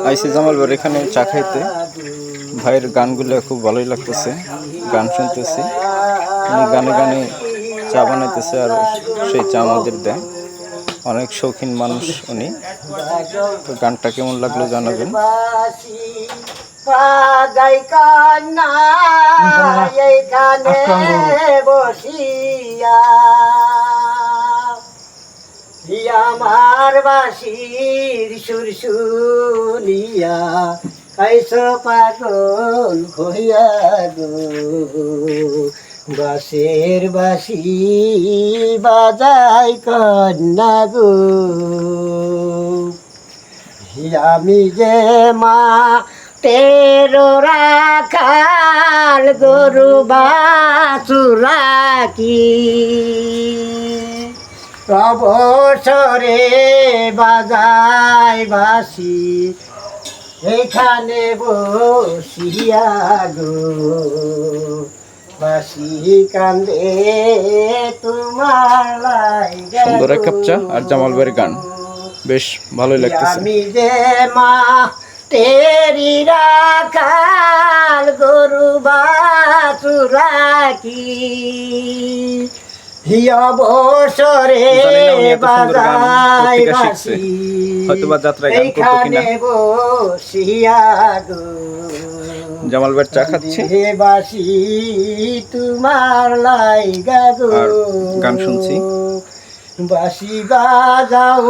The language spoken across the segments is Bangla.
আইসি জামাল ভাইয়ের এখানে চা খাইতে। ভাইয়ের গানগুলো খুব ভালোই লাগতেছে, গান শুনতেছি। উনি গানে গানে চা বানাইতেছে আর সেই চা আমাদের দেয়। অনেক শৌখিন মানুষ উনি। তো গানটা কেমন লাগলো জানাবেন। আমার বাঁশির সুর শুনিয়া কাইসো পাগল হইয়া গো, বাঁশের বাঁশি বাজাই কন্যা গো। আমি যে মা তেরো রাখাল গরু বাছুরা কি অবসরে বাজাই বাঁশি এখানে বসিয়া গো, বাঁশি কান্দে তোমার লাইগা। সুন্দর এক কাপ চা আর জামাল ভাইয়ের গান বেশ ভালোই লাগতেছে। আমি যে মা তেরি রাখাল গরু বাছুরা কি অবসরে বাজাই বাঁশি এইখানে বসিয়া গো, জামাল ভাই চা খাচ্ছে, বাঁশি তোমার লাইগা গো। গান শুনছি। বাঁশি বাজাও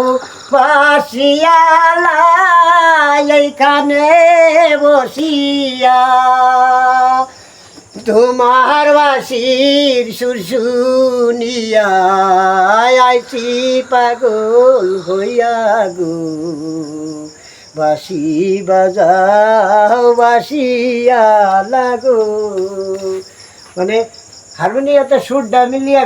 বাঁশিয়ালা এইখানে বসিয়া, তোমার বাঁশির সুর শুনিয়া আইছি পাগল হইয়া গো, বাঁশি বাজাও বাঁশিয়ালা গো। মানে হারমোনিয়াতে সুরটা মিলিয়া